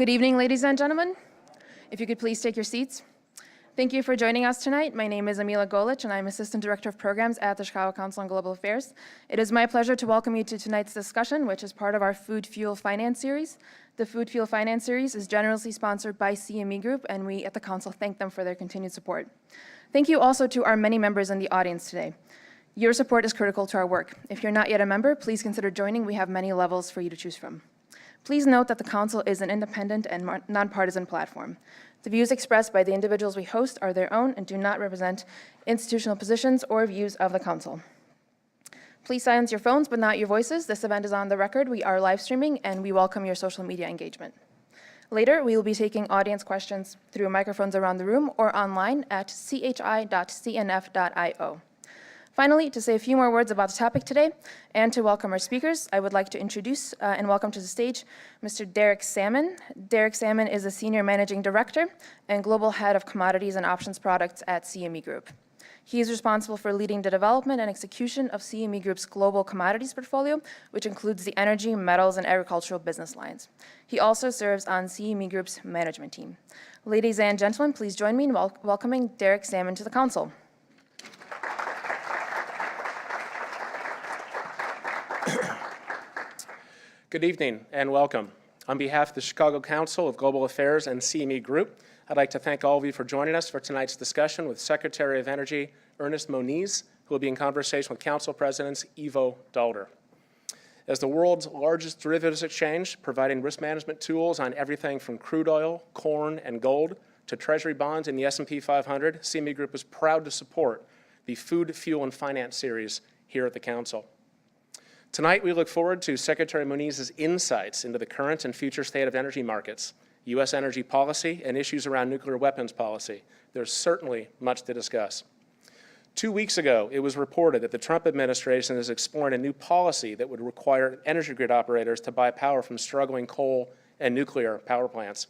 Good evening, ladies and gentlemen. If you could please take your seats. Thank you for joining us tonight. My name is Amila Golich, and I'm Assistant Director of Programs at the Chicago Council on Global Affairs. It is my pleasure to welcome you to tonight's discussion, which is part of our Food Fuel Finance Series. The Food Fuel Finance Series is generously sponsored by CME Group, and we at the Council thank them for their continued support. Thank you also to our many members in the audience today. Your support is critical to our work. If you're not yet a member, please consider joining. We have many levels for you to choose from. Please note that the Council is an independent and nonpartisan platform. The views expressed by the individuals we host are their own and do not represent institutional positions or views of the Council. Please silence your phones, but not your voices. This event is on the record. We are live streaming, and we welcome your social media engagement. Later, we will be taking audience questions through microphones around the room or online at chi.cnf.io. Finally, to say a few more words about the topic today and to welcome our speakers, I would like to introduce and welcome to the stage Mr. Derek Salmon. Derek Salmon is a Senior Managing Director and Global Head of Commodities and Options Products at CME Group. He is responsible for leading the development and execution of CME Group's global commodities portfolio, which includes the energy, metals, and agricultural business lines. He also serves on CME Group's management team. Ladies and gentlemen, please join me in welcoming Derek Salmon to the Council. Good evening and welcome. On behalf of the Chicago Council of Global Affairs and CME Group, I'd like to thank all of you for joining us for tonight's discussion with Secretary of Energy Ernest Moniz, who will be in conversation with Council Presidents Ivo Dalder. As the world's largest derivatives exchange, providing risk management tools on everything from crude oil, corn, and gold to Treasury bonds in the S&P 500, CME Group is proud to support the Food, Fuel, and Finance series here at the Council. Tonight, we look forward to Secretary Moniz's insights into the current and future state of energy markets, U.S. energy policy, and issues around nuclear weapons policy. There's certainly much to discuss. 2 weeks ago, it was reported that the Trump administration is exploring a new policy that would require energy grid operators to buy power from struggling coal and nuclear power plants.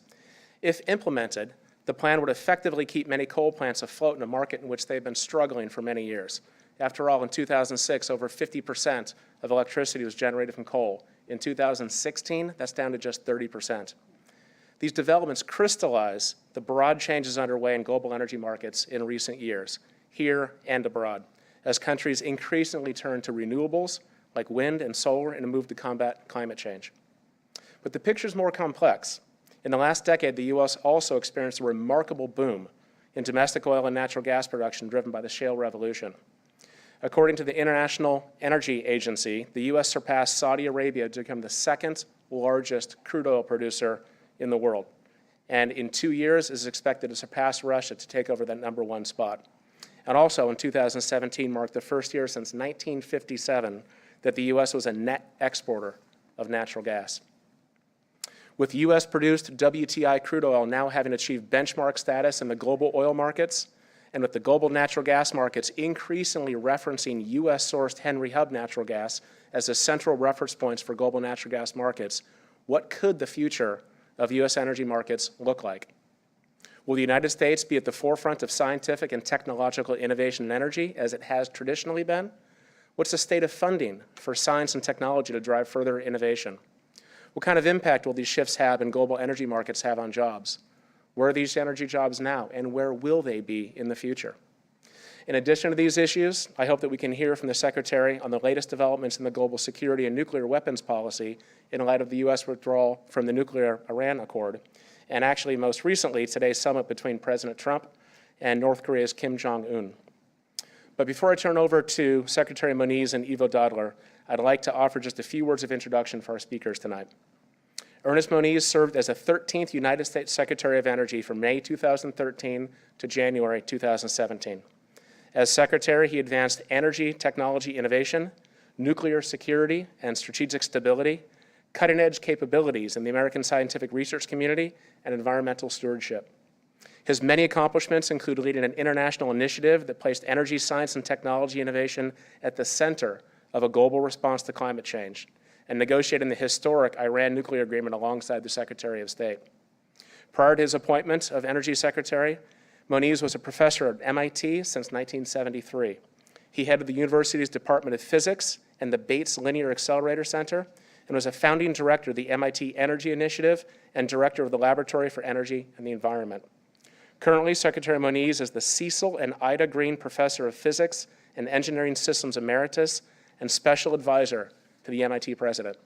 If implemented, the plan would effectively keep many coal plants afloat in a market in which they've been struggling for many years. After all, in 2006, over 50% of electricity was generated from coal. In 2016, that's down to just 30%. These developments crystallize the broad changes underway in global energy markets in recent years, here and abroad, as countries increasingly turn to renewables like wind and solar in a move to combat climate change. But the picture's more complex. In the last decade, the U.S. also experienced a remarkable boom in domestic oil and natural gas production driven by the shale revolution. According to the International Energy Agency, the U.S. surpassed Saudi Arabia to become the second largest crude oil producer in the world. And in 2 years is expected to surpass Russia to take over that #1 spot. And also in 2017 marked the first year since 1957 that the U.S. was a net exporter of natural gas. With U.S.-produced WTI crude oil now having achieved benchmark status in the global oil markets, and with the global natural gas markets increasingly referencing U.S.-sourced Henry Hub natural gas as the central reference points for global natural gas markets, what could the future of U.S. energy markets look like? Will the United States be at the forefront of scientific and technological innovation in energy, as it has traditionally been? What's the state of funding for science and technology to drive further innovation? What kind of impact will these shifts have in global energy markets have on jobs? Where are these energy jobs now, and where will they be in the future? In addition to these issues, I hope that we can hear from the Secretary on the latest developments in the global security and nuclear weapons policy in light of the U.S. withdrawal from the nuclear Iran Accord, and actually most recently, today's summit between President Trump and North Korea's Kim Jong-un. But before I turn over to Secretary Moniz and Ivo Dalder, I'd like to offer just a few words of introduction for our speakers tonight. Ernest Moniz served as the 13th United States Secretary of Energy from May 2013 to January 2017. As Secretary, he advanced energy technology innovation, nuclear security and strategic stability, cutting-edge capabilities in the American scientific research community, and environmental stewardship. His many accomplishments include leading an international initiative that placed energy science and technology innovation at the center of a global response to climate change, and negotiating the historic Iran nuclear agreement alongside the Secretary of State. Prior to his appointment of Energy Secretary, Moniz was a professor at MIT since 1973. He headed the university's Department of Physics and the Bates Linear Accelerator Center, and was a founding director of the MIT Energy Initiative and director of the Laboratory for Energy and the Environment. Currently, Secretary Moniz is the Cecil and Ida Green Professor of Physics and Engineering Systems Emeritus and Special Advisor to the MIT President.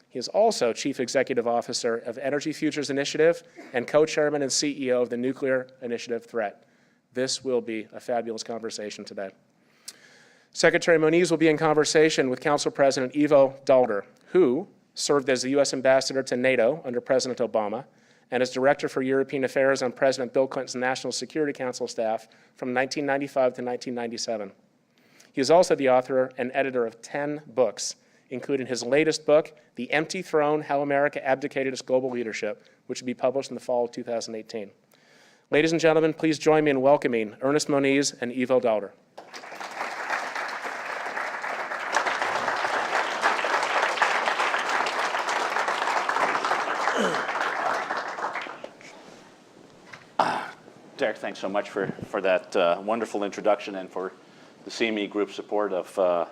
He is also Chief Executive Officer of Energy Futures Initiative and co-chairman and CEO of the Nuclear Initiative Threat. This will be a fabulous conversation today. Secretary Moniz will be in conversation with Council President Ivo Dalder, who served as the U.S. Ambassador to NATO under President Obama and as Director for European Affairs on President Bill Clinton's National Security Council staff from 1995 to 1997. He is also the author and editor of 10 books, including his latest book, The Empty Throne: How America Abdicated Its Global Leadership, which will be published in the fall of 2018. Ladies and gentlemen, please join me in welcoming Ernest Moniz and Ivo Dalder. Derek, thanks so much for that wonderful introduction and for the CME Group's support of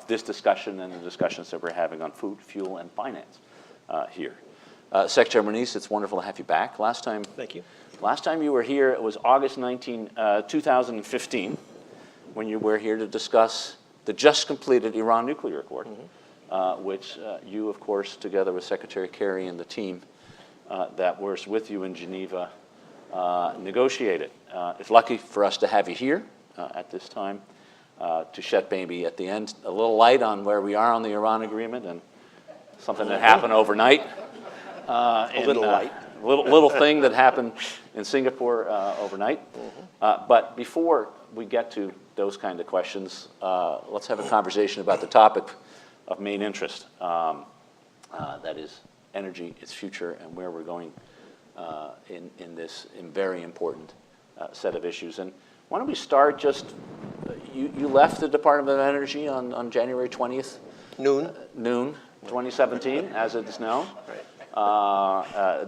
this discussion and the discussions that we're having on food, fuel, and finance here. Secretary Moniz, it's wonderful to have you back. Thank you. Last time you were here, it was August 2015, when you were here to discuss the just completed Iran nuclear accord, which you, of course, together with Secretary Kerry and the team that was with you in Geneva, negotiated. It's lucky for us to have you here at this time to shed maybe at the end a little light on where we are on the Iran agreement and something that happened overnight. A little light. Little thing that happened in Singapore overnight. But before we get to those kind of questions, let's have a conversation about the topic of main interest. That is energy, its future, and where we're going in this very important set of issues. And why don't we start just, you left the Department of Energy on January 20th? Noon, 2017, as it is known. Right.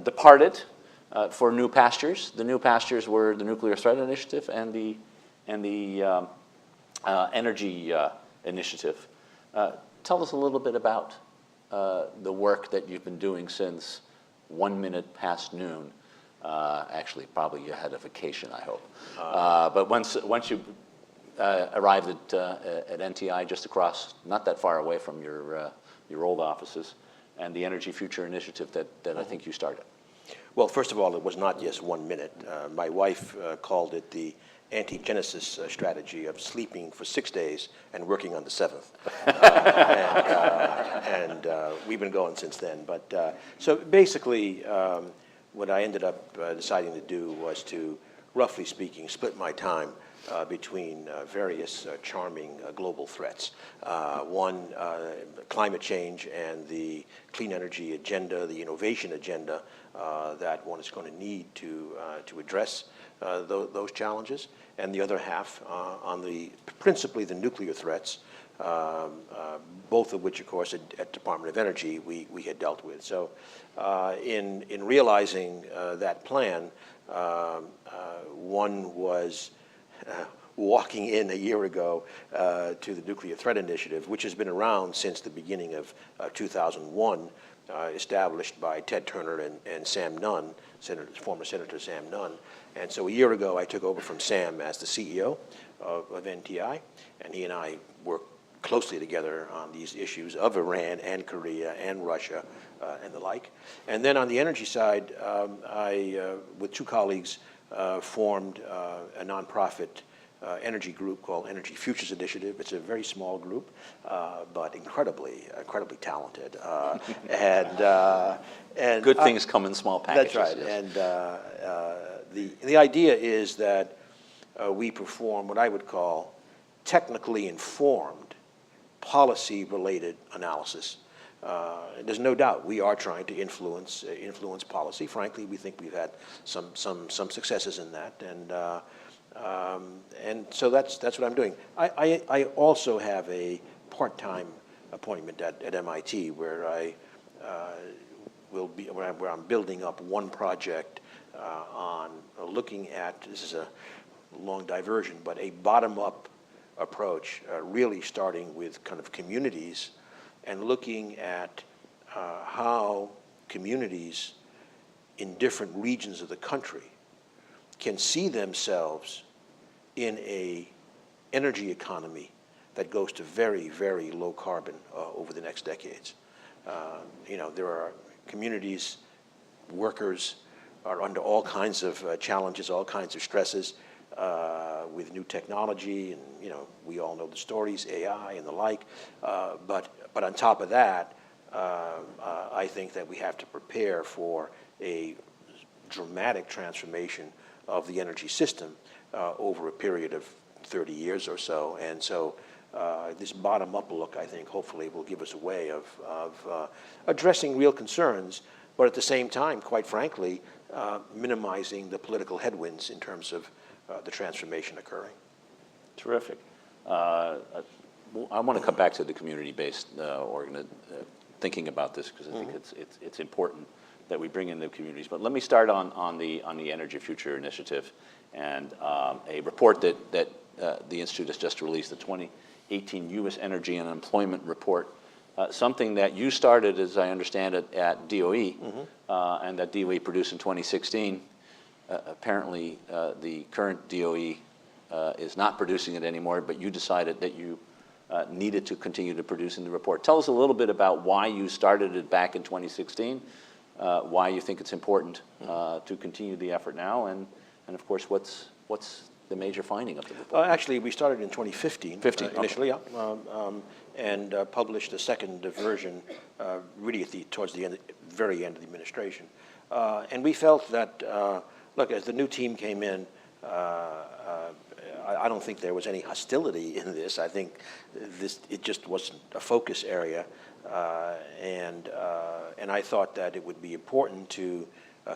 Departed for new pastures. The new pastures were the Nuclear Threat Initiative and the Energy Initiative. Tell us a little bit about the work that you've been doing since 1 minute past noon. Actually, probably you had a vacation, I hope. But once you arrived at NTI, just across, not that far away from your old offices, and the Energy Future Initiative that I think you started. Well, first of all, it was not just 1 minute. My wife called it the anti-genesis strategy of sleeping for 6 days and working on the 7th. And we've been going since then. But so basically, what I ended up deciding to do was to, roughly speaking, split my time between various charming global threats. One, climate change and the clean energy agenda, the innovation agenda that one is going to need to address those challenges, and the other half on principally the nuclear threats, both of which, of course, at Department of Energy we had dealt with. So in realizing that plan, one was walking in a year ago to the Nuclear Threat Initiative, which has been around since the beginning of 2001, established by Ted Turner and Sam Nunn, former Senator Sam Nunn. And so a year ago, I took over from Sam as the CEO of NTI, and he and I worked closely together on these issues of Iran and Korea and Russia and the like. And then on the energy side, I, with two colleagues, formed a nonprofit energy group called Energy Futures Initiative. It's a very small group, but incredibly talented. And Good things come in small packages. That's right. Yes. And the idea is that we perform what I would call technically informed, policy-related analysis. There's no doubt we are trying to influence policy. Frankly, we think we've had some successes in that, and so that's what I'm doing. I also have a part-time appointment at MIT where where I'm building up one project on looking at, this is a long diversion, but a bottom-up approach, really starting with kind of communities and looking at how communities in different regions of the country can see themselves in a energy economy that goes to very, very low carbon over the next decades. There are communities, workers are under all kinds of challenges, all kinds of stresses with new technology, and we all know the stories, AI and the like. But on top of that, I think that we have to prepare for a dramatic transformation of the energy system over a period of 30 years or so. And so this bottom-up look, I think, hopefully will give us a way of addressing real concerns, but at the same time, quite frankly, minimizing the political headwinds in terms of the transformation occurring. Terrific. I want to come back to the community-based thinking about this, because I think it's important that we bring in the communities. But let me start on the Energy Future Initiative and a report that the Institute has just released, the 2018 U.S. Energy and Employment Report, something that you started, as I understand it, at DOE, and that DOE produced in 2016. Apparently, the current DOE is not producing it anymore, but you decided that you needed to continue to produce in the report. Tell us a little bit about why you started it back in 2016, why you think it's important to continue the effort now, and of course, what's the major finding of the report? Actually, we started in 2015 initially, okay. And published a second version really towards the very end of the administration. And we felt that, look, as the new team came in, I don't think there was any hostility in this. I think it just wasn't a focus area, and I thought that it would be important to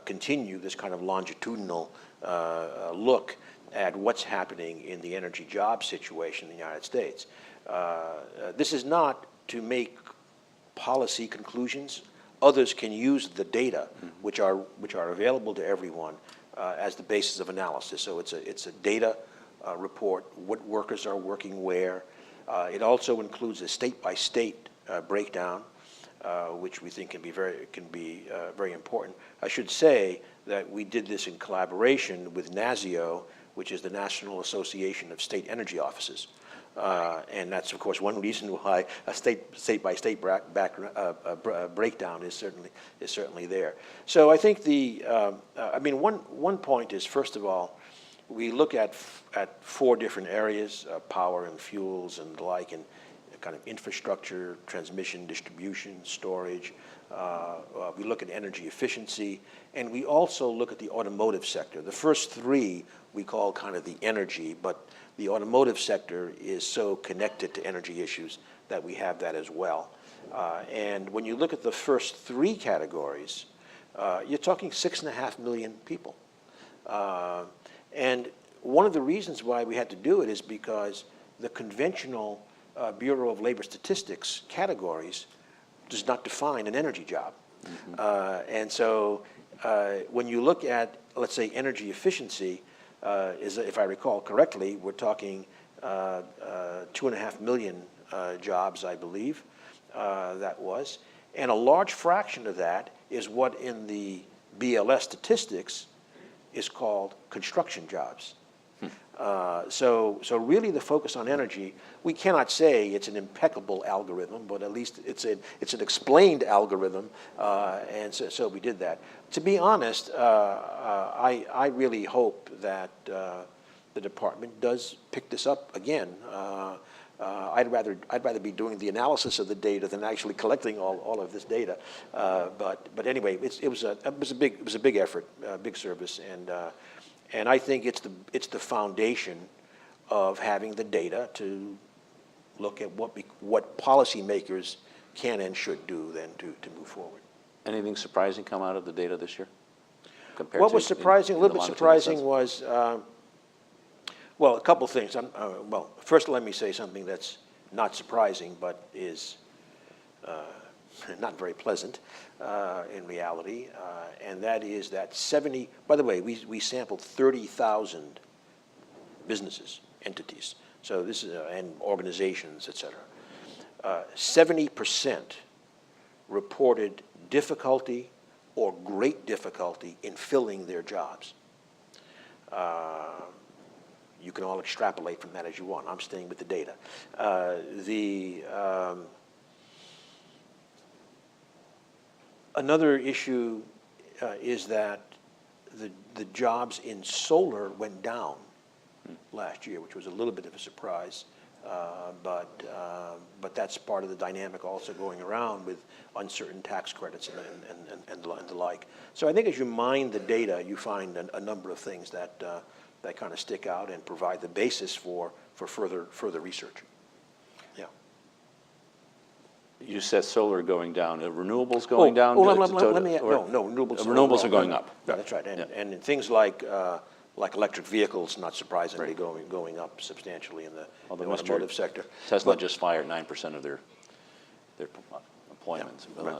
continue this kind of longitudinal look at what's happening in the energy job situation in the United States. This is not to make policy conclusions. Others can use the data, which are available to everyone, as the basis of analysis. So it's a data report, what workers are working where. It also includes a state-by-state breakdown, which we think can be very important. I should say that we did this in collaboration with NASEO, which is the National Association of State Energy Offices. And that's, of course, one reason why a state-by-state breakdown is certainly there. So I think one point is, first of all, we look at 4 different areas: power and fuels and the like, and kind of infrastructure, transmission, distribution, storage. We look at energy efficiency, and we also look at the automotive sector. The first 3 we call kind of the energy, but the automotive sector is so connected to energy issues that we have that as well. And when you look at the first 3 categories, you're talking 6.5 million people. And one of the reasons why we had to do it is because the conventional Bureau of Labor Statistics categories does not define an energy job. And so when you look at, let's say, energy efficiency, if I recall correctly, we're talking 2.5 million jobs, I believe, that was. And a large fraction of that is what in the BLS statistics is called construction jobs. So really the focus on energy, we cannot say it's an impeccable algorithm, but at least it's an explained algorithm, and so we did that. To be honest, I really hope that the department does pick this up again. I'd rather be doing the analysis of the data than actually collecting all of this data. But anyway, it was a big effort, big service, and I think it's the foundation of having the data to look at what policymakers can and should do then to move forward. Anything surprising come out of the data this year? What was surprising, a little bit surprising, was, well, a couple things. Well, first let me say something that's not surprising, but is not very pleasant in reality, and that is that by the way, we sampled 30,000 businesses, entities, so this is, and organizations, et cetera. 70% reported difficulty or great difficulty in filling their jobs. You can all extrapolate from that as you want. I'm staying with the data. Another issue is that the jobs in solar went down last year, which was a little bit of a surprise. But that's part of the dynamic also going around with uncertain tax credits and the like. So I think as you mine the data, you find a number of things that kind of stick out and provide the basis for further research. Yeah. You said solar going down. Are renewables going down? No, renewables are going up. No, that's right. And things like electric vehicles, not surprisingly, going up substantially in the automotive sector. Tesla just fired 9% of their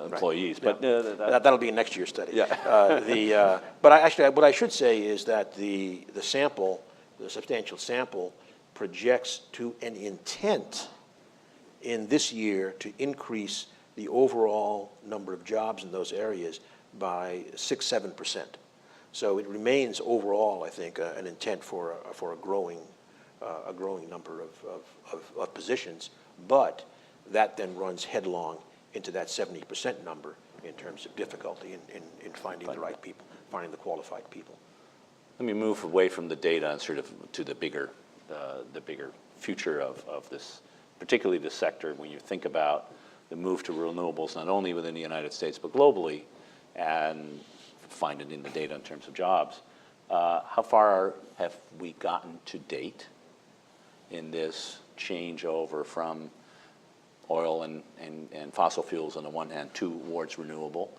employees, right. but that'll be a next year's study. Yeah. But what I should say is that the substantial sample, projects to an intent in this year to increase the overall number of jobs in those areas by 6-7%. So it remains overall, I think, an intent for a growing number of positions, but that then runs headlong into that 70% number in terms of difficulty in finding the right people, finding the qualified people. Let me move away from the data and sort of to the bigger future of this, particularly this sector. When you think about the move to renewables, not only within the United States but globally, and find it in the data in terms of jobs, how far have we gotten to date in this changeover from oil and fossil fuels on the one hand towards renewable?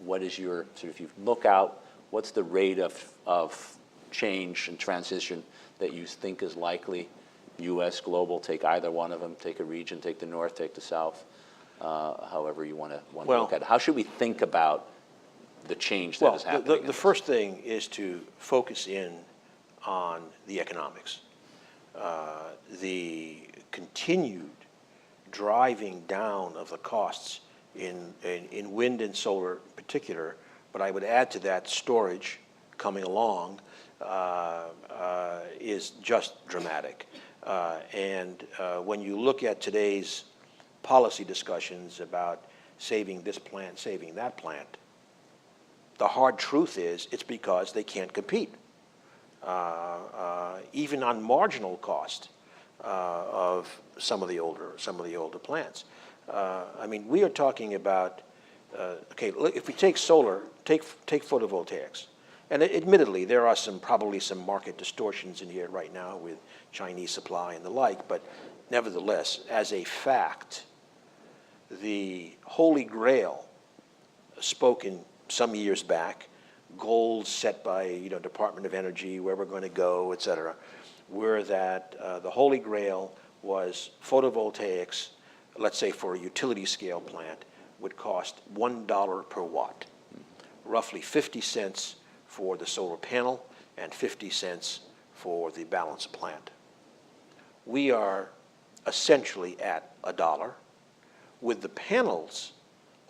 What is your, sort of, if you look out, what's the rate of change and transition that you think is likely? U.S., global, take either one of them, take a region, take the north, take the south, however you want to look at it. How should we think about the change that is happening? The first thing is to focus in on the economics. The continued driving down of the costs in wind and solar in particular, but I would add to that storage coming along, is just dramatic. And when you look at today's policy discussions about saving this plant, saving that plant, the hard truth is it's because they can't compete, even on marginal cost of some of the older plants. I mean, we are talking about okay. If we take solar, take photovoltaics, and admittedly there are probably some market distortions in here right now with Chinese supply and the like, but nevertheless, as a fact, the Holy Grail spoken some years back, goals set by Department of Energy, where we're going to go, et cetera, were that the Holy Grail was photovoltaics, let's say for a utility scale plant, would cost $1 per watt, roughly 50 cents for the solar panel and 50 cents for the balance of plant. We are essentially at $1, with the panels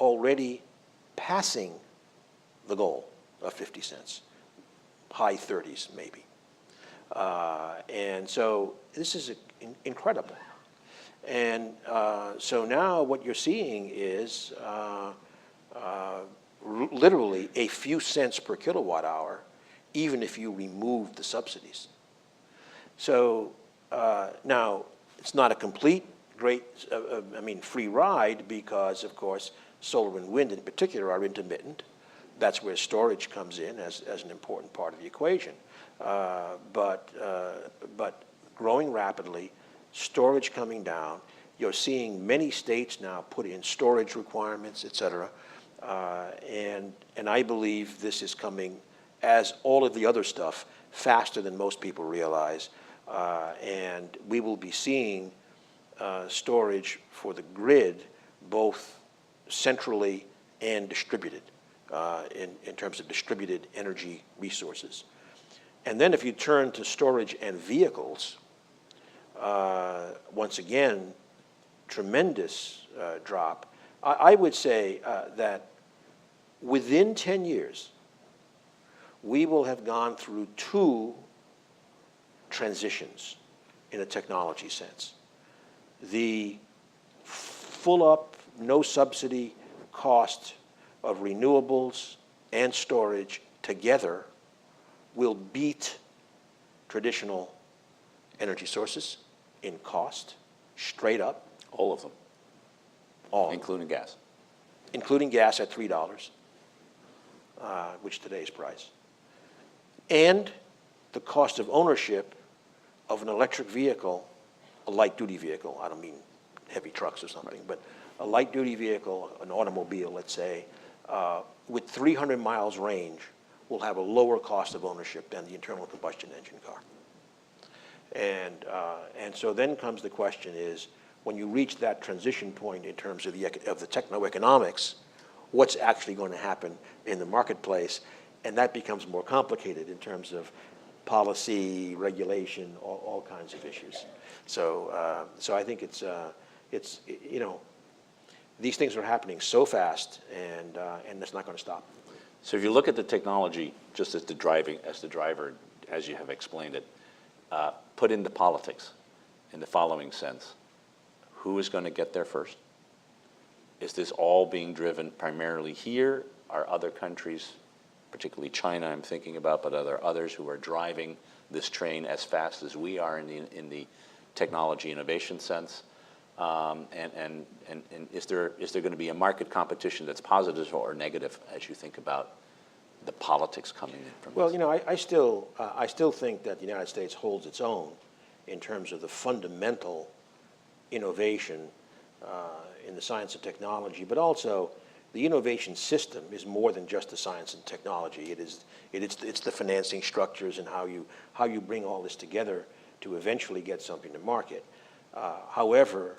already passing the goal of 50 cents, high 30s maybe. And so this is incredible. And so now what you're seeing is literally a few cents per kilowatt hour, even if you remove the subsidies. So now it's not a complete free ride, because of course solar and wind in particular are intermittent. That's where storage comes in as an important part of the equation. But growing rapidly, storage coming down. You're seeing many states now put in storage requirements, et cetera. And I believe this is coming, as all of the other stuff, faster than most people realize. And we will be seeing storage for the grid, both centrally and distributed, in terms of distributed energy resources. And then if you turn to storage and vehicles, once again, tremendous drop. I would say that within 10 years, we will have gone through 2 transitions in a technology sense. The full up, no subsidy cost of renewables and storage together will beat traditional energy sources in cost, straight up. All of them, All, including gas. including gas at $3, which today's price. And the cost of ownership of an electric vehicle, a light-duty vehicle, I don't mean heavy trucks or something, but a light-duty vehicle, an automobile, let's say, with 300 miles range, will have a lower cost of ownership than the internal combustion engine car. And so then comes the question is, when you reach that transition point in terms of the techno-economics, what's actually going to happen in the marketplace? And that becomes more complicated in terms of policy, regulation, all kinds of issues. So I think it's you know, these things are happening so fast, and it's not going to stop. So if you look at the technology just as the driver, as you have explained it, put into politics in the following sense: who is going to get there first? Is this all being driven primarily here? Are other countries, particularly China I'm thinking about, but are there others who are driving this train as fast as we are in the technology innovation sense? And is there going to be a market competition that's positive or negative as you think about the politics coming in from Well, this? you know, I still think that the United States holds its own in terms of the fundamental innovation in the science and technology, but also the innovation system is more than just the science and technology. It's the financing structures and how you bring all this together to eventually get something to market. However,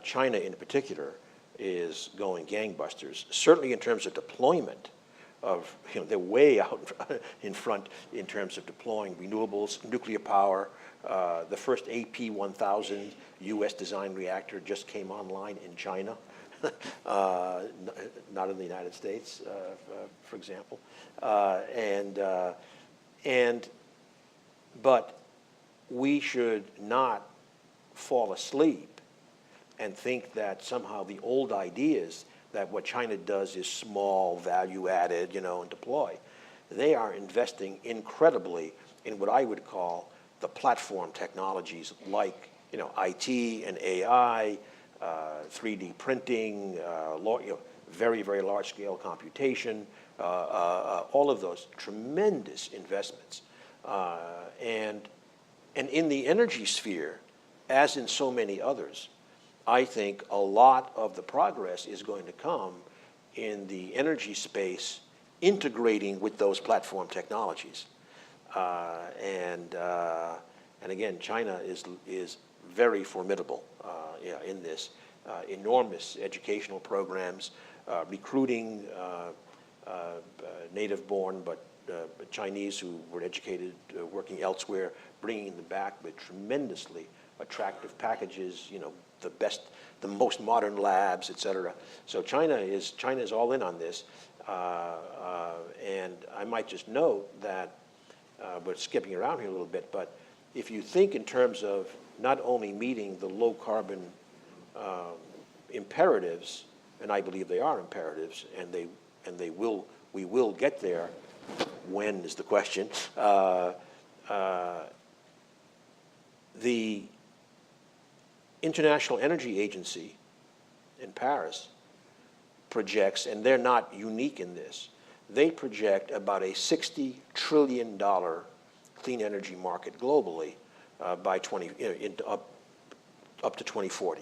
China in particular is going gangbusters, certainly in terms of deployment of, you know, they're way out in front in terms of deploying renewables, nuclear power. The first AP-1000 U.S. designed reactor just came online in China, not in the United States, for example. But we should not fall asleep and think that somehow the old ideas that what China does is small, value added, you know, and deploy. They are investing incredibly in what I would call the platform technologies like, you know, IT and AI, 3D printing, very, very large scale computation, all of those tremendous investments. And in the energy sphere, as in so many others, I think a lot of the progress is going to come in the energy space integrating with those platform technologies. And again, China is very formidable in this. Enormous educational programs, recruiting native-born but Chinese who were educated working elsewhere, bringing them back with tremendously attractive packages, you know, the most modern labs, et cetera. So China is all in on this. And I might just note that, we're skipping around here a little bit, but if you think in terms of not only meeting the low carbon imperatives, and I believe they are imperatives, and we will get there. When is the question? The International Energy Agency in Paris projects, and they're not unique in this, they project about a $60 trillion clean energy market globally by up to 2040.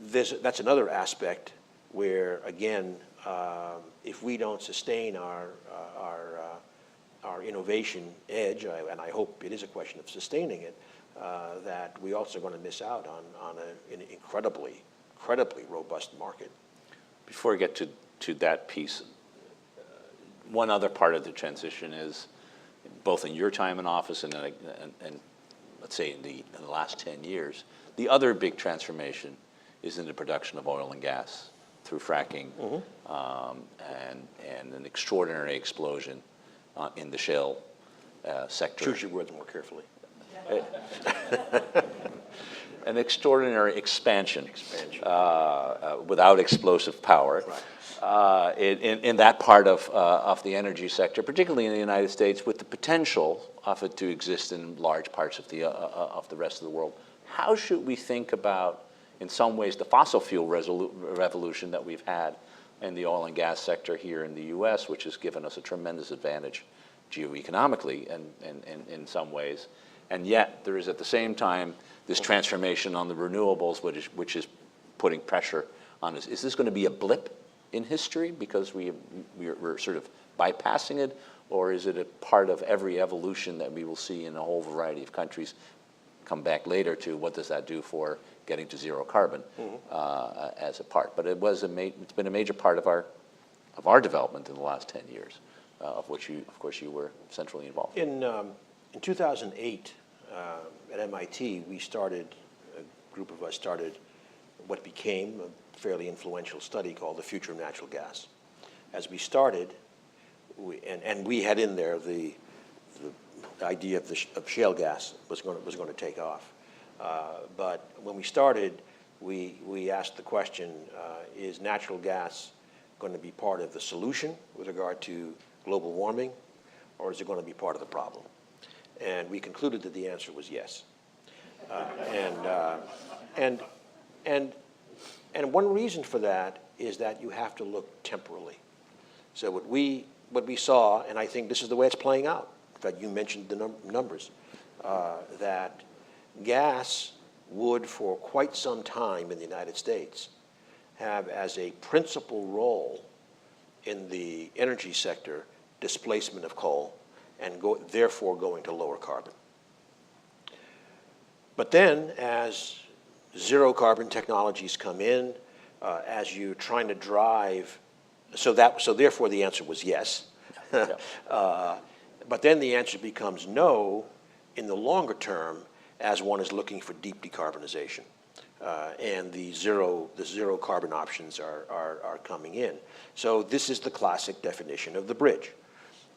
That's another aspect where, again, if we don't sustain our innovation edge, and I hope it is a question of sustaining it, that we also going to miss out on an incredibly robust market. Before we get to that piece, one other part of the transition is, both in your time in office and let's say in the last 10 years, the other big transformation is in the production of oil and gas through fracking, and an extraordinary explosion in the shale sector. Choose your words more carefully. An extraordinary expansion. Without explosive power. In that part of the energy sector, particularly in the United States, with the potential of it to exist in large parts of the rest of the world. How should we think about, in some ways, the fossil fuel revolution that we've had in the oil and gas sector here in the U.S., which has given us a tremendous advantage geoeconomically and in some ways, and yet there is at the same time this transformation on the renewables, which is putting pressure on us. Is this going to be a blip in history because we're sort of bypassing it, or is it a part of every evolution that we will see in a whole variety of countries? Come back later to what does that do for getting to zero carbon as a part. But it's been a major part of our development in the last 10 years, of which of course you were centrally involved. In 2008, at MIT, a group of us started what became a fairly influential study called The Future of Natural Gas. As we started, we had in there the idea of shale gas was going to take off. But when we started, we asked the question, is natural gas going to be part of the solution with regard to global warming, or is it going to be part of the problem? And we concluded that the answer was yes. And one reason for that is that you have to look temporally. So what we saw, and I think this is the way it's playing out. In fact, you mentioned the numbers, that gas would, for quite some time in the United States, have as a principal role in the energy sector displacement of coal, and therefore going to lower carbon. But then, as zero carbon technologies come in, as you're trying to drive, so therefore the answer was yes. But then the answer becomes no in the longer term as one is looking for deep decarbonization. And the zero carbon options are coming in. So this is the classic definition of the bridge.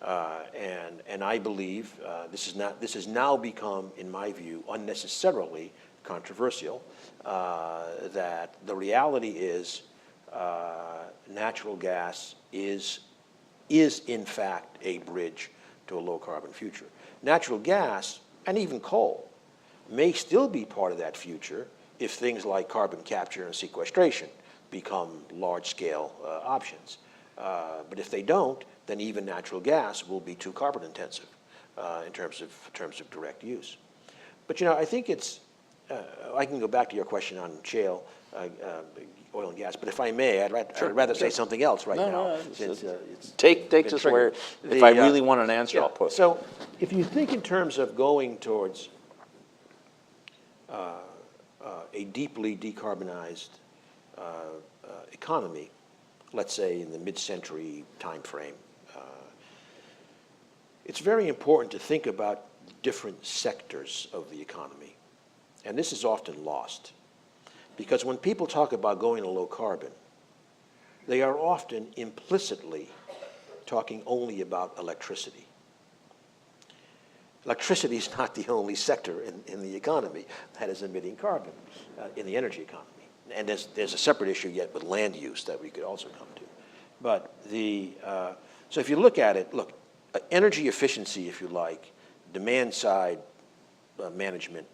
And I believe this has now become, in my view, unnecessarily controversial, that the reality is natural gas is in fact a bridge to a low carbon future. Natural gas and even coal may still be part of that future if things like carbon capture and sequestration become large-scale options. But if they don't, then even natural gas will be too carbon intensive in terms of direct use. But I think it's, I can go back to your question on shale, oil and gas, but if I may, I'd rather say something else right now. Take this where, if I really want an answer, I'll put it. So if you think in terms of going towards a deeply decarbonized economy, let's say in the mid-century time frame, it's very important to think about different sectors of the economy. And this is often lost. Because when people talk about going to low carbon, they are often implicitly talking only about electricity. Electricity is not the only sector in the economy that is emitting carbon in the energy economy. And there's a separate issue yet with land use that we could also come to. But so if you look at it, energy efficiency, if you like, demand side management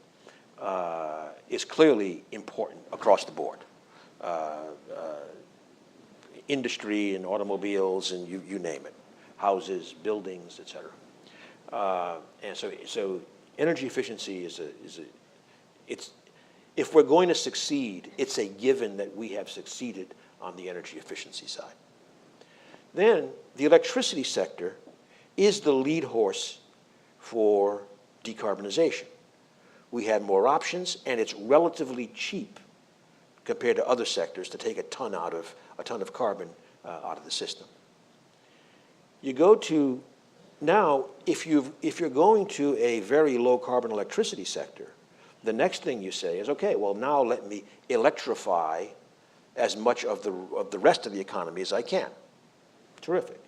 is clearly important across the board. Industry and automobiles and you name it, houses, buildings, et cetera. And so energy efficiency if we're going to succeed, it's a given that we have succeeded on the energy efficiency side. Then the electricity sector is the lead horse for decarbonization. We have more options, and it's relatively cheap compared to other sectors to take a ton of carbon out of the system. You go to now, if you're going to a very low carbon electricity sector, The next thing you say is, okay, well, now let me electrify as much of the rest of the economy as I can. Terrific.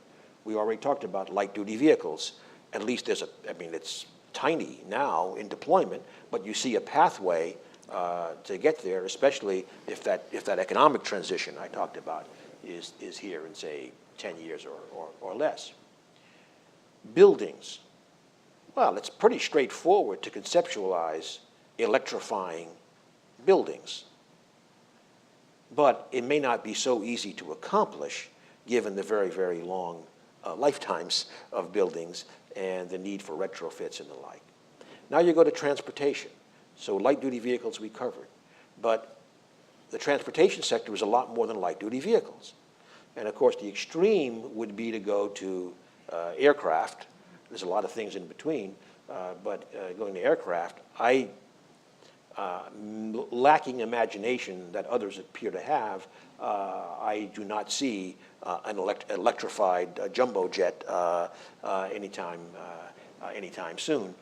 We already talked about light-duty vehicles. At least there's I mean, it's tiny now in deployment, but you see a pathway to get there, especially if that economic transition I talked about is here in, say, 10 years or less. Buildings. Well, it's pretty straightforward to conceptualize electrifying buildings. But it may not be so easy to accomplish given the very, very long lifetimes of buildings and the need for retrofits and the like. Now you go to transportation. So light-duty vehicles we covered. But the transportation sector is a lot more than light-duty vehicles. And of course, the extreme would be to go to aircraft. There's a lot of things in between. But going to aircraft, lacking imagination that others appear to have, I do not see an electrified jumbo jet anytime soon.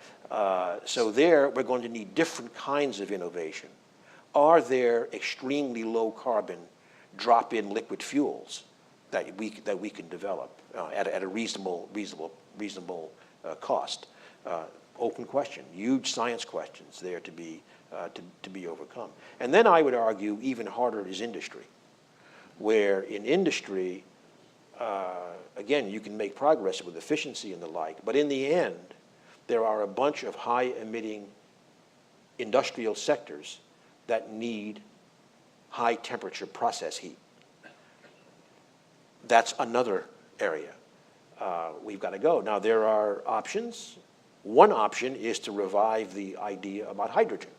So there, we're going to need different kinds of innovation. Are there extremely low carbon drop-in liquid fuels that we can develop at a reasonable cost? Open question, huge science questions there to be overcome. And then I would argue even harder is industry, where in industry, again, you can make progress with efficiency and the like, but in the end, there are a bunch of high-emitting industrial sectors that need high-temperature process heat. That's another area we've got to go. Now, there are options. One option is to revive the idea about hydrogen,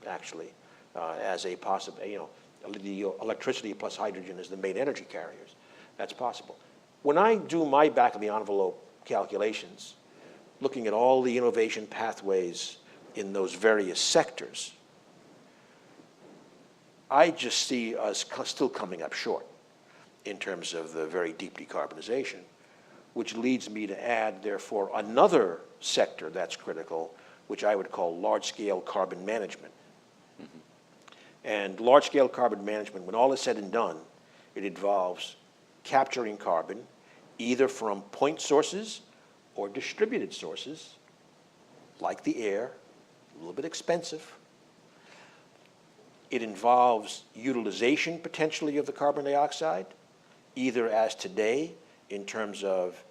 actually, as a possible, the electricity plus hydrogen is the main energy carriers. That's possible. When I do my back-of-the-envelope calculations, looking at all the innovation pathways in those various sectors, I just see us still coming up short in terms of the very deep decarbonization, which leads me to add, therefore, another sector that's critical, which I would call large-scale carbon management. And large-scale carbon management, when all is said and done, it involves capturing carbon either from point sources or distributed sources, like the air, a little bit expensive. It involves utilization, potentially, of the carbon dioxide, either as today, in terms of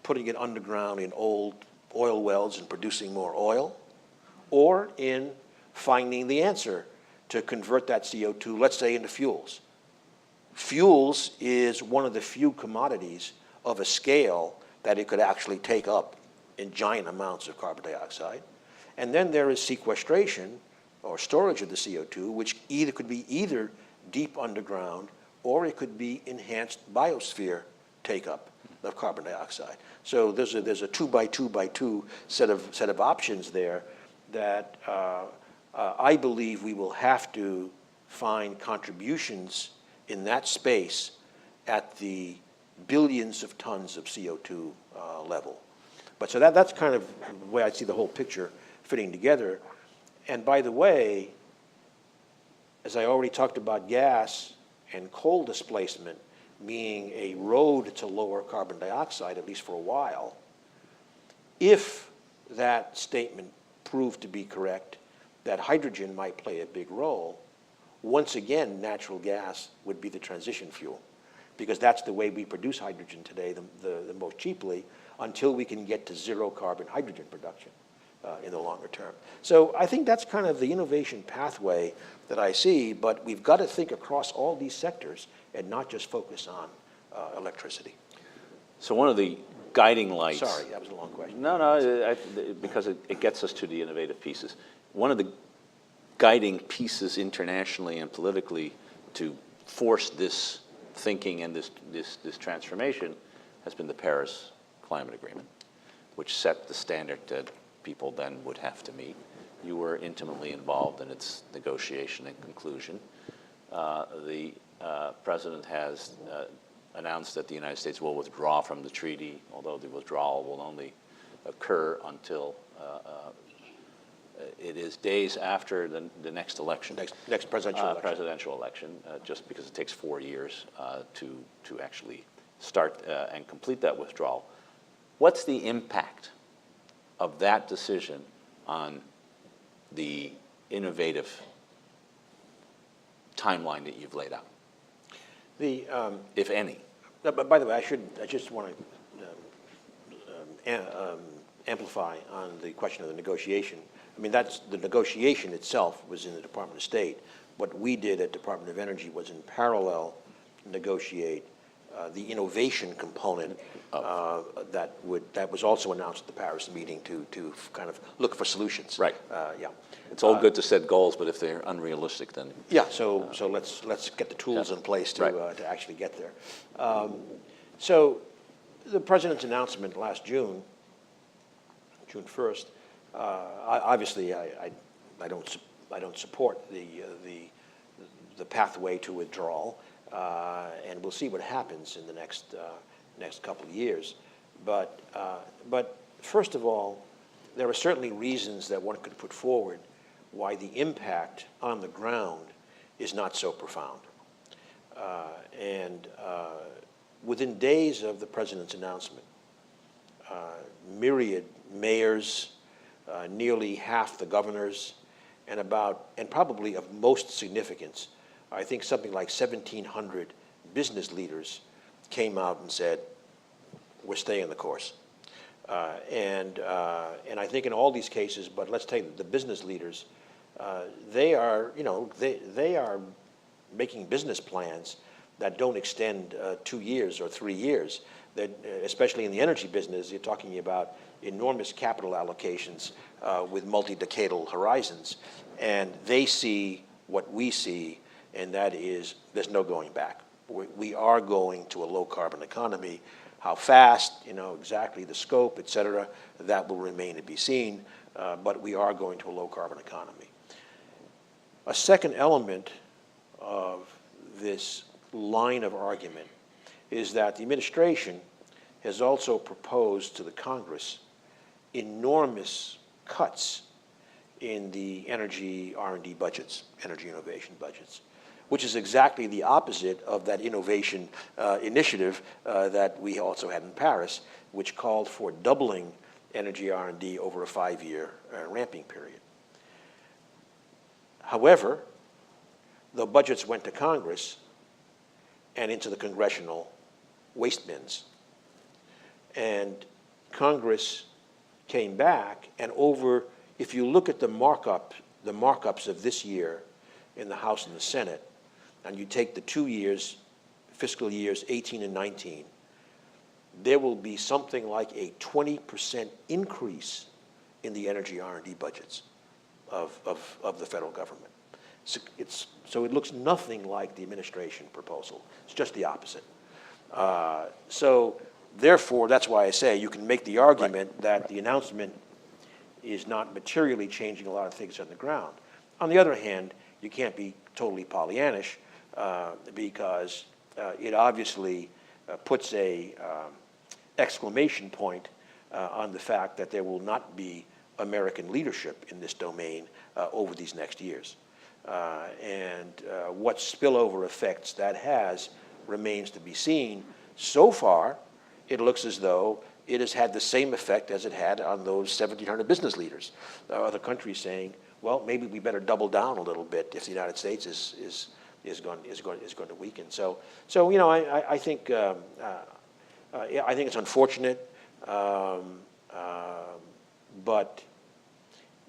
putting it underground in old oil wells and producing more oil, or in finding the answer to convert that CO2, let's say, into fuels. Fuels is one of the few commodities of a scale that it could actually take up in giant amounts of carbon dioxide. And then there is sequestration or storage of the CO2, which could be either deep underground or it could be enhanced biosphere take-up of carbon dioxide. So there's a 2 by 2 by 2 set of options there that I believe we will have to find contributions in that space at the billions of tons of CO2 level. But so that's kind of the way I see the whole picture fitting together. And by the way, as I already talked about gas and coal displacement being a road to lower carbon dioxide, at least for a while, if that statement proved to be correct, that hydrogen might play a big role, once again, natural gas would be the transition fuel, because that's the way we produce hydrogen today the most cheaply, until we can get to zero carbon hydrogen production in the longer term. So I think that's kind of the innovation pathway that I see, but we've got to think across all these sectors and not just focus on electricity. So one of the guiding lights. Sorry, that was a long question. No, because it gets us to the innovative pieces. One of the guiding pieces internationally and politically to force this thinking and this transformation has been the Paris Climate Agreement, which set the standard that people then would have to meet. You were intimately involved in its negotiation and conclusion. The president has announced that the United States will withdraw from the treaty, although the withdrawal will only occur until it is days after the next election. Next presidential election. Just because it takes 4 years to actually start and complete that withdrawal. What's the impact of that decision on the innovative timeline that you've laid out, if any? But by the way, I just want to amplify on the question of the negotiation. I mean, the negotiation itself was in the Department of State. What we did at Department of Energy was in parallel negotiate the innovation component that was also announced at the Paris meeting to kind of look for solutions. Right. Yeah. It's all good to set goals, but if they're unrealistic, then yeah. So let's get the tools in place to actually get there. So the president's announcement last June 1st. Obviously, I don't support the pathway to withdrawal. And we'll see what happens in the next couple of years. But first of all, there are certainly reasons that one could put forward why the impact on the ground is not so profound. Within days of the president's announcement, myriad mayors, nearly half the governors, and probably of most significance, I think something like 1,700 business leaders came out and said, we're staying the course. And I think in all these cases, but let's take the business leaders, they are making business plans that don't extend 2 years or 3 years. That, especially in the energy business, you're talking about enormous capital allocations with multi-decadal horizons. And they see what we see, and that is there's no going back. We are going to a low-carbon economy. How fast, exactly the scope, et cetera, that will remain to be seen, but we are going to a low-carbon economy. A second element of this line of argument is that the administration has also proposed to the Congress enormous cuts in the energy R&D budgets, energy innovation budgets, which is exactly the opposite of that innovation initiative that we also had in Paris, which called for doubling energy R&D over a 5-year ramping period. However, the budgets went to Congress and into the congressional waste bins. And Congress came back, and if you look at the markups of this year in the House and the Senate, and you take the 2 years, fiscal years 18 and 19, there will be something like a 20% increase in the energy R&D budgets of the federal government. So it looks nothing like the administration proposal. It's just the opposite. So therefore, that's why I say you can make the argument that the announcement is not materially changing a lot of things on the ground. On the other hand, you can't be totally Pollyannish because it obviously puts a exclamation point on the fact that there will not be American leadership in this domain over these next years. What spillover effects that has remains to be seen. So far, it looks as though it has had the same effect as it had on those 1,700 business leaders. Other countries saying, well, maybe we better double down a little bit if the United States is going to weaken. So I think it's unfortunate, but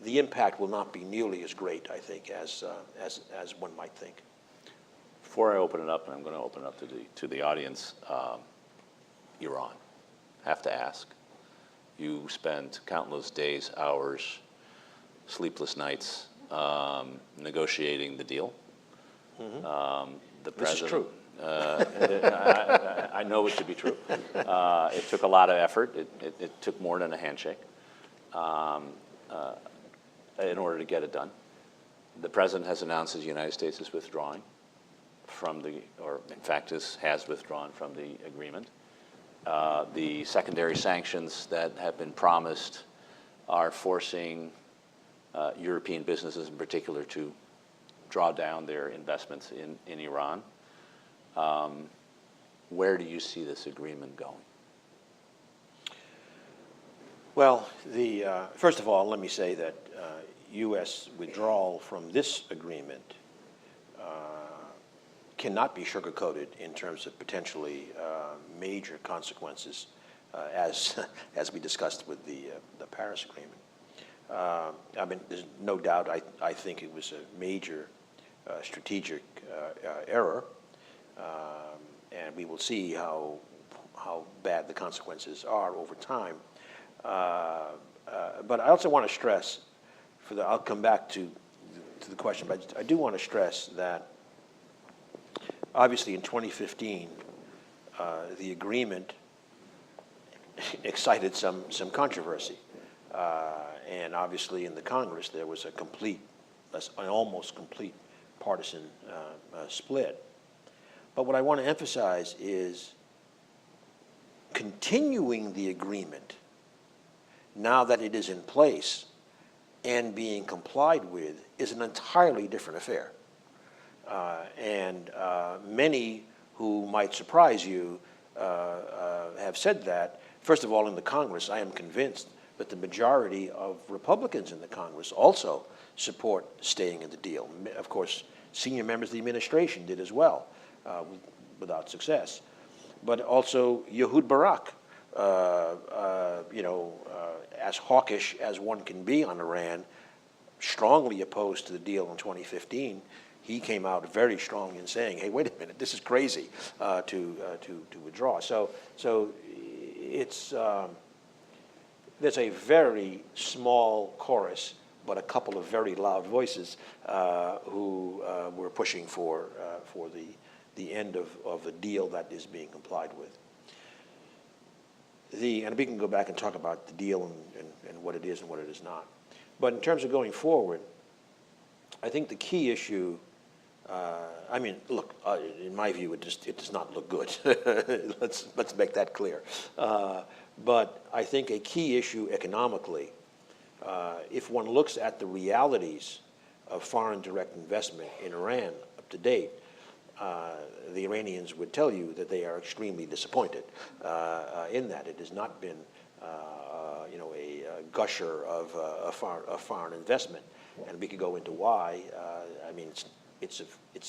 the impact will not be nearly as great, I think, as one might think. Before I open it up, and I'm going to open it up to the audience, Iran. Have to ask. You spend countless days, hours, sleepless nights negotiating the deal. Mm-hmm. The This is true. I know it to be true. It took a lot of effort. It took more than a handshake in order to get it done. The president has announced that the United States is withdrawing from or in fact has withdrawn from the agreement. The secondary sanctions that have been promised are forcing European businesses in particular to draw down their investments in Iran. Where do you see this agreement going? Well, first of all, let me say that U.S. withdrawal from this agreement cannot be sugarcoated in terms of potentially major consequences, as we discussed with the Paris Agreement. I mean, there's no doubt. I think it was a major strategic error, and we will see how bad the consequences are over time. But I also want to stress, I'll come back to the question, but I do want to stress that obviously in 2015, the agreement excited some controversy. And obviously in the Congress, there was an almost complete partisan split. But what I want to emphasize is continuing the agreement now that it is in place and being complied with is an entirely different affair. And many who might surprise you have said that. First of all, in the Congress, I am convinced that the majority of Republicans in the Congress also support staying in the deal. Of course, senior members of the administration did as well, without success. But also Ehud Barak, as hawkish as one can be on Iran, strongly opposed to the deal in 2015. He came out very strong in saying, "Hey, wait a minute, this is crazy to withdraw." So it's there's a very small chorus, but a couple of very loud voices who were pushing for the end of the deal that is being complied with. And we can go back and talk about the deal and what it is and what it is not. But in terms of going forward, I think the key issue, I mean, look, in my view, it does not look good. Let's make that clear. But I think a key issue economically, if one looks at the realities of foreign direct investment in Iran up to date, the Iranians would tell you that they are extremely disappointed in that. It has not been, a gusher of foreign investment, and we could go into why. I mean, it's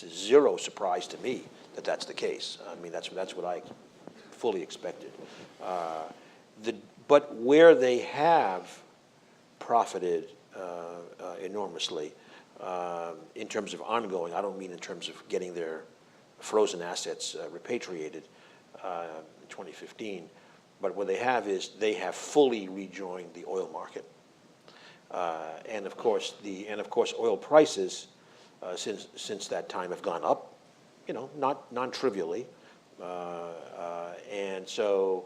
a zero surprise to me that that's the case. I mean, that's what I fully expected. But where they have profited enormously in terms of ongoing, I don't mean in terms of getting their frozen assets repatriated in 2015, but what they have is they have fully rejoined the oil market, and of course oil prices since that time have gone up, not non-trivially, and so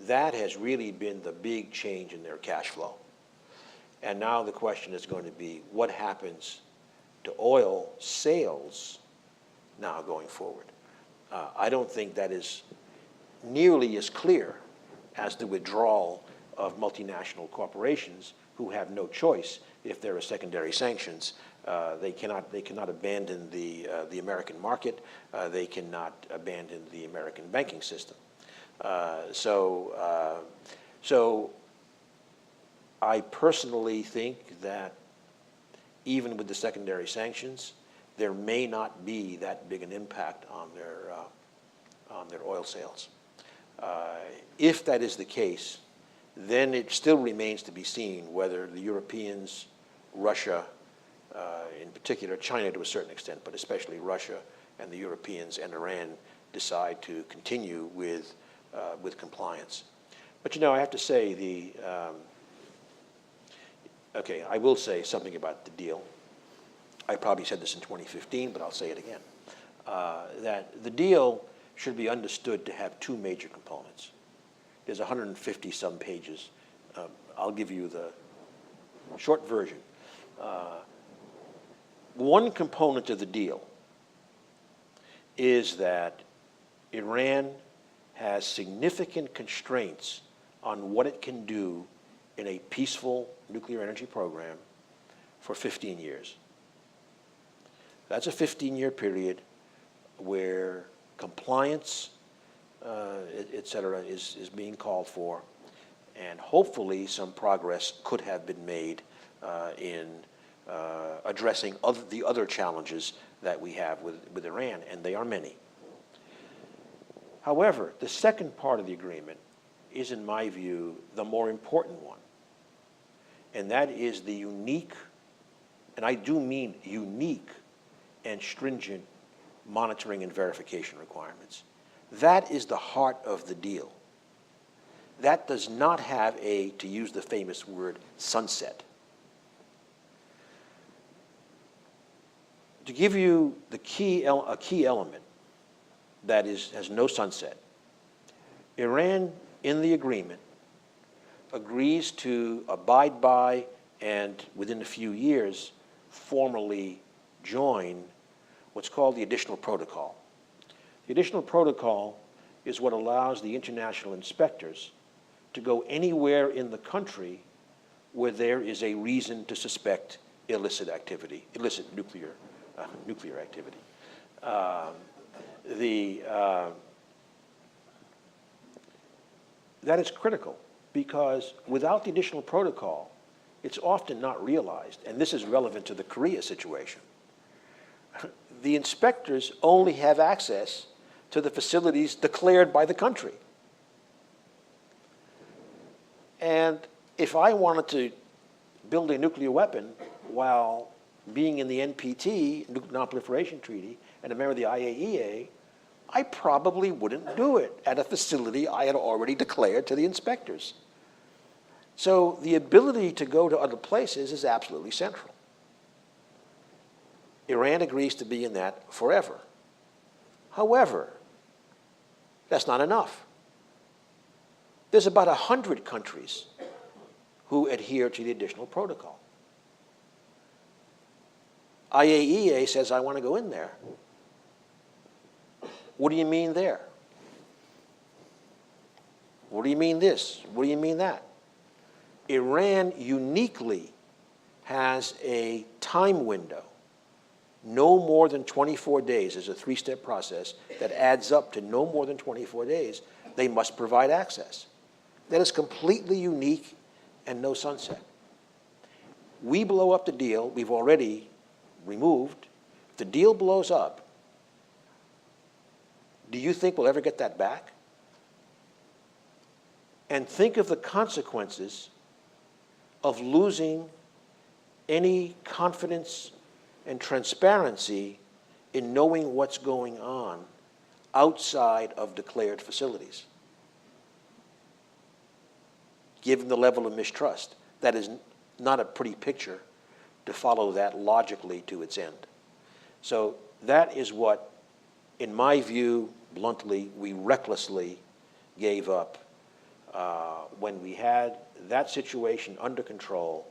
that has really been the big change in their cash flow. And now the question is going to be, what happens to oil sales now going forward? I don't think that is nearly as clear as the withdrawal of multinational corporations who have no choice. If there are secondary sanctions, they cannot abandon the American market. They cannot abandon the American banking system. So I personally think that even with the secondary sanctions, there may not be that big an impact on their oil sales. If that is the case, then it still remains to be seen whether the Europeans, Russia, in particular China to a certain extent, but especially Russia and the Europeans and Iran decide to continue with compliance. But I have to say okay, I will say something about the deal. I probably said this in 2015, but I'll say it again. That the deal should be understood to have two major components. There's 150 some pages. I'll give you the short version. One component of the deal is that Iran has significant constraints on what it can do in a peaceful nuclear energy program for 15 years. That's a 15-year period where compliance, et cetera, is being called for, and hopefully some progress could have been made in addressing the other challenges that we have with Iran, and they are many. However, the second part of the agreement is, in my view, the more important one, and that is the unique, and I do mean unique and stringent monitoring and verification requirements. That is the heart of the deal. That does not have a, to use the famous word, sunset. To give you a key element that has no sunset, Iran, in the agreement, agrees to abide by and, within a few years, formally join what's called the additional protocol. The additional protocol is what allows the international inspectors to go anywhere in the country where there is a reason to suspect illicit activity, illicit nuclear activity. That is critical, because without the additional protocol, it's often not realized, and this is relevant to the Korea situation. The inspectors only have access to the facilities declared by the country. And if I wanted to build a nuclear weapon while being in the NPT, Nuclear Non-Proliferation Treaty, and a member of the IAEA, I probably wouldn't do it at a facility I had already declared to the inspectors. So the ability to go to other places is absolutely central. Iran agrees to be in that forever. However, that's not enough. There's about 100 countries who adhere to the additional protocol. IAEA says, I want to go in there. What do you mean there? What do you mean this? What do you mean that? Iran uniquely has a time window, no more than 24 days. There's a three-step process that adds up to no more than 24 days. They must provide access. That is completely unique and no sunset. We blow up the deal we've already removed. If the deal blows up, do you think we'll ever get that back? And think of the consequences of losing any confidence and transparency in knowing what's going on outside of declared facilities. Given the level of mistrust, that is not a pretty picture to follow that logically to its end. So that is what, in my view, bluntly, we recklessly gave up when we had that situation under control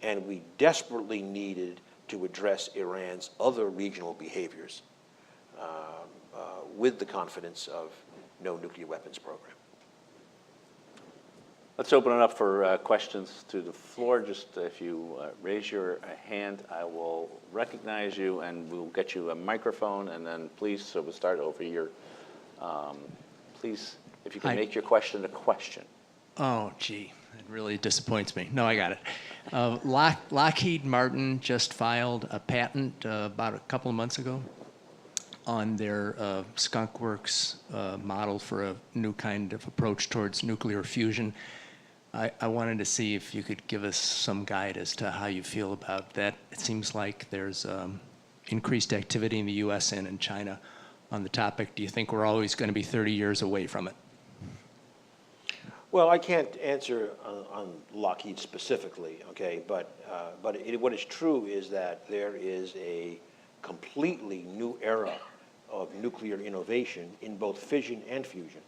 and we desperately needed to address Iran's other regional behaviors with the confidence of no nuclear weapons program. Let's open it up for questions to the floor. Just if you raise your hand, I will recognize you and we'll get you a microphone, and then please, so we'll start over here. Please, if you can make your question a question. Oh, gee, it really disappoints me. No, I got it. Lockheed Martin just filed a patent about a couple of months ago on their Skunk Works model for a new kind of approach towards nuclear fusion. I wanted to see if you could give us some guide as to how you feel about that. It seems like there's increased activity in the U.S. and in China on the topic. Do you think we're always going to be 30 years away from it? Well, I can't answer on Lockheed specifically, okay, but what is true is that there is a completely new era of nuclear innovation in both fission and fusion.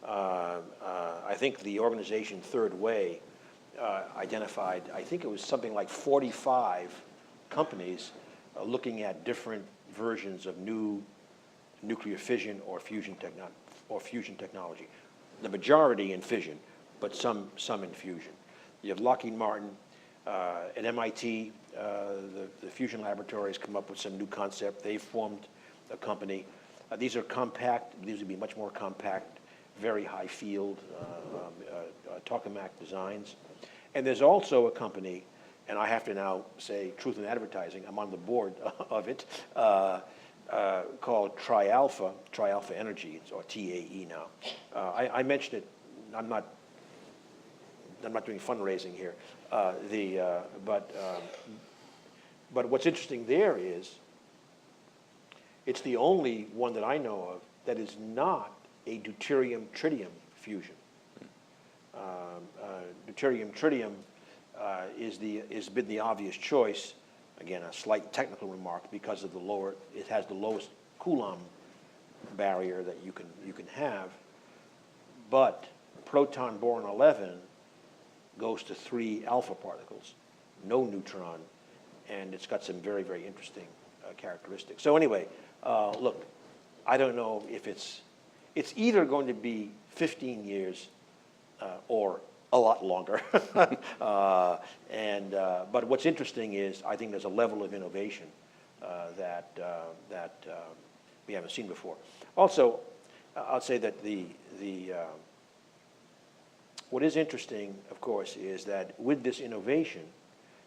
I think the organization Third Way identified, I think it was something like 45 companies looking at different versions of new nuclear fission or fusion technology. The majority in fission, but some in fusion. You have Lockheed Martin, At MIT, the fusion laboratory has come up with some new concept. They've formed a company. These are compact. These would be much more compact, very high field tokamak designs. And there's also a company, and I have to now say truth in advertising, I'm on the board of it, called Trialpha Energy, or TAE now. I mentioned it, I'm not doing fundraising here, but what's interesting there is it's the only one that I know of that is not a deuterium-tritium fusion. Deuterium-tritium has been the obvious choice. Again, a slight technical remark because of it has the lowest Coulomb barrier that you can have. But proton boron 11 goes to 3 alpha particles, no neutron, and it's got some very, very interesting characteristics. So anyway, look, I don't know if it's either going to be 15 years or a lot longer. But what's interesting is I think there's a level of innovation that we haven't seen before. Also, I'll say that what is interesting, of course, is that with this innovation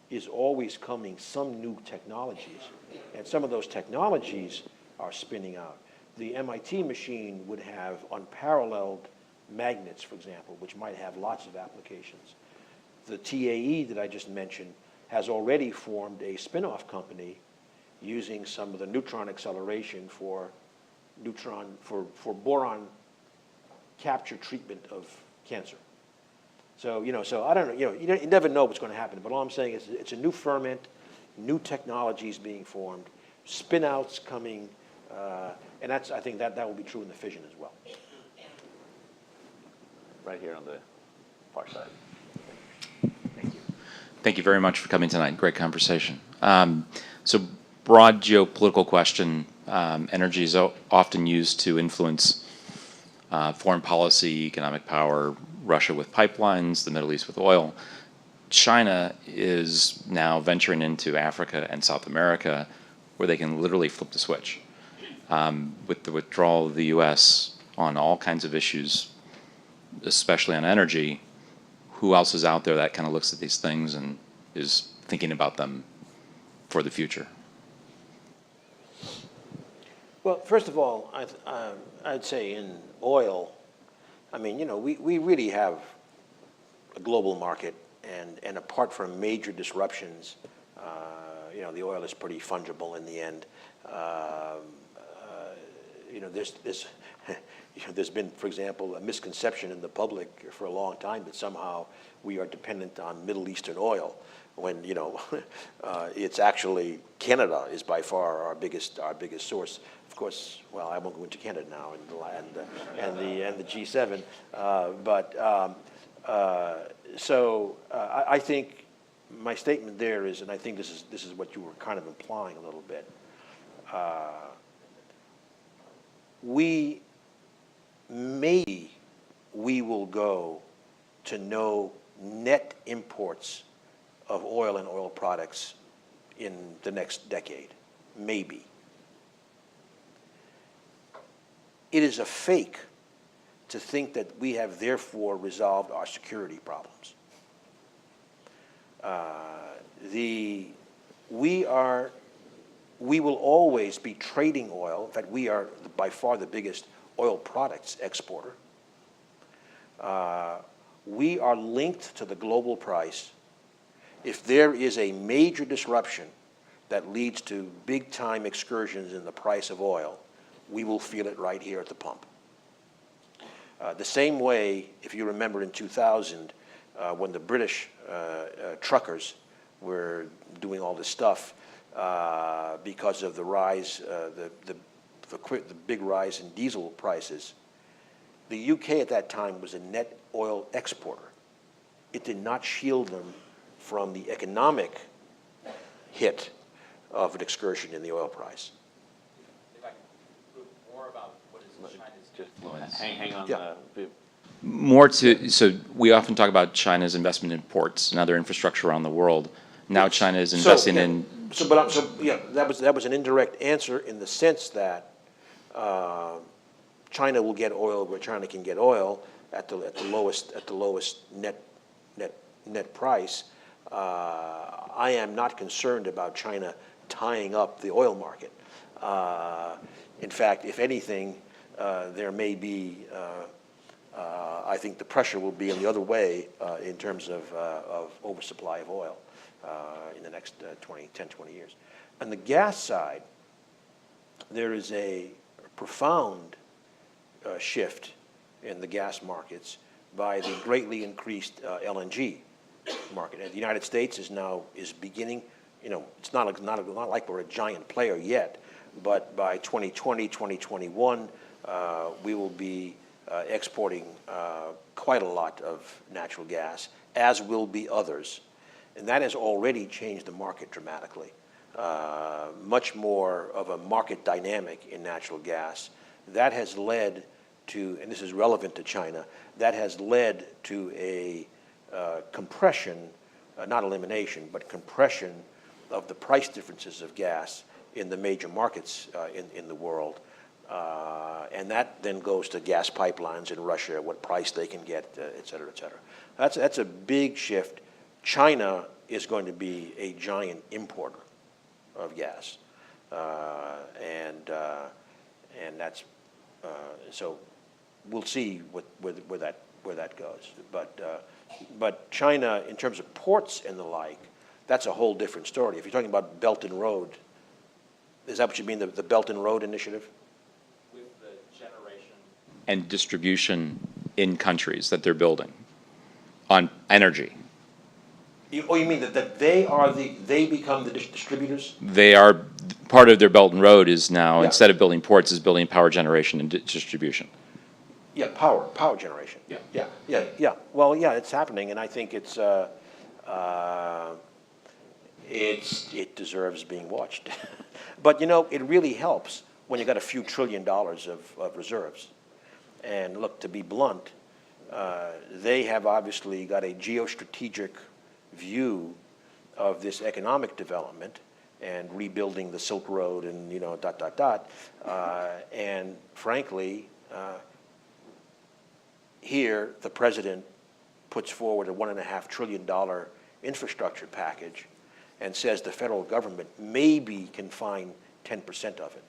is always coming some new technologies, and some of those technologies are spinning out. The MIT machine would have unparalleled magnets, for example, which might have lots of applications. The TAE that I just mentioned has already formed a spin-off company using some of the neutron acceleration for boron capture treatment of cancer. So, so I don't know, you never know what's going to happen, but all I'm saying is it's a new ferment, new technologies being formed, spin-outs coming, and I think that will be true in the fission as well. Right here on the far side. Thank you. Thank you very much for coming tonight. Great conversation. So broad geopolitical question. Energy is often used to influence foreign policy, economic power, Russia with pipelines, the Middle East with oil. China is now venturing into Africa and South America where they can literally flip the switch. With the withdrawal of the U.S. on all kinds of issues, especially on energy, who else is out there that kind of looks at these things and is thinking about them for the future? Well, first of all, I'd say in oil, I mean, we really have a global market, and apart from major disruptions, the oil is pretty fungible in the end. There's been, for example, a misconception in the public for a long time that somehow we are dependent on Middle Eastern oil, when it's actually Canada is by far our biggest source. Of course, well, I won't go into Canada now and the G7, so I think my statement there is, and I think this is what you were kind of implying a little bit. We will go to no net imports of oil and oil products in the next decade, maybe. It is a fake to think that we have therefore resolved our security problems. We will always be trading oil. In fact, we are by far the biggest oil products exporter. We are linked to the global price. If there is a major disruption that leads to big-time excursions in the price of oil, we will feel it right here at the pump. The same way, if you remember in 2000, when the British truckers were doing all this stuff because of the rise, the big rise in diesel prices, the UK at that time was a net oil exporter. It did not shield them from the economic hit of an excursion in the oil price. If I could prove more about what is China's just hang on. Yeah. More to, so we often talk about China's investment in ports and other infrastructure around the world. Now China is investing in. That was an indirect answer in the sense that China will get oil where China can get oil at the lowest net price. I am not concerned about China tying up the oil market. In fact, if anything, there may be. I think the pressure will be in the other way in terms of oversupply of oil in the next 10, 20 years. On the gas side, there is a profound shift in the gas markets by the greatly increased LNG market. And the United States is beginning, it's not like we're a giant player yet, but by 2020, 2021, we will be exporting quite a lot of natural gas, as will be others. And that has already changed the market dramatically. Much more of a market dynamic in natural gas. That has led to, and this is relevant to China, that has led to a compression, not elimination, but compression of the price differences of gas in the major markets in the world. And that then goes to gas pipelines in Russia, what price they can get, et cetera, et cetera. That's a big shift. China is going to be a giant importer of gas, and that's so we'll see where that goes. But China, in terms of ports and the like, that's a whole different story. If you're talking about Belt and Road, is that what you mean, the Belt and Road initiative? With the generation and distribution in countries that they're building on energy. You mean that they become the distributors? They are, part of their Belt and Road is now, Yeah. instead of building ports, is building power generation and distribution. Yeah, power generation. Yeah. Well, yeah, it's happening, and I think it deserves being watched. But it really helps when you got a few $1 trillion of reserves. And look, to be blunt, they have obviously got a geostrategic view of this economic development and rebuilding the Silk Road and and frankly, here the president puts forward a $1.5 trillion infrastructure package and says the federal government maybe can find 10% of it.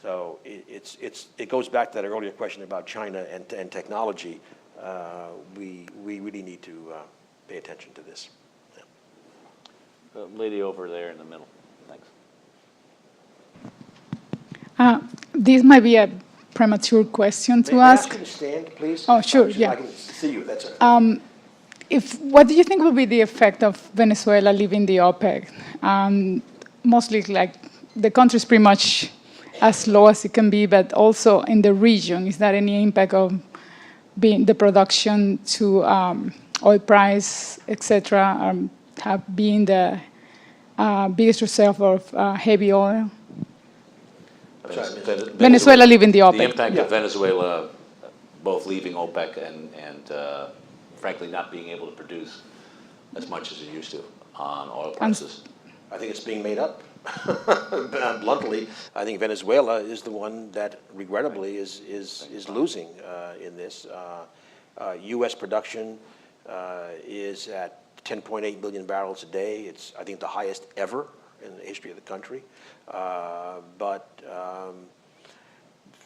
So it goes back to that earlier question about China and technology. We really need to pay attention to this. Yeah. The lady over there in the middle. Thanks. This might be a premature question to May I ask. ask you to stand, please? Oh, sure, So yeah. I can see you. That's it. What do you think will be the effect of Venezuela leaving the OPEC? Mostly, like, the country's pretty much as low as it can be, but also in the region, is there any impact of being the production to oil price, etc., have been the biggest reserve of heavy oil? Venezuela leaving the OPEC. The impact of Venezuela, both leaving OPEC and frankly not being able to produce as much as it used to on oil prices. I think it's being made up. Bluntly, I think Venezuela is the one that regrettably is losing in this. U.S. production is at 10.8 million barrels a day. It's, I think, the highest ever in the history of the country. But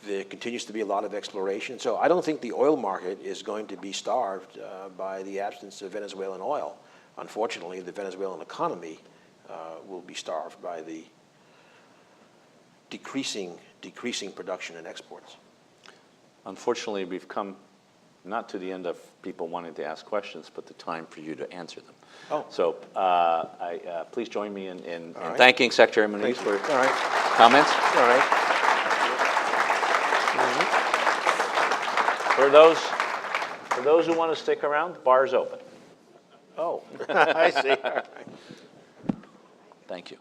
there continues to be a lot of exploration. So I don't think the oil market is going to be starved by the absence of Venezuelan oil. Unfortunately, the Venezuelan economy will be starved by the decreasing production and exports. Unfortunately, we've come not to the end of people wanting to ask questions, but the time for you to answer them. Oh. So please join me in right. thanking Secretary Moniz for All right. comments. All right. For those who want to stick around, the bar is open. Oh, I see. All right. Thank you.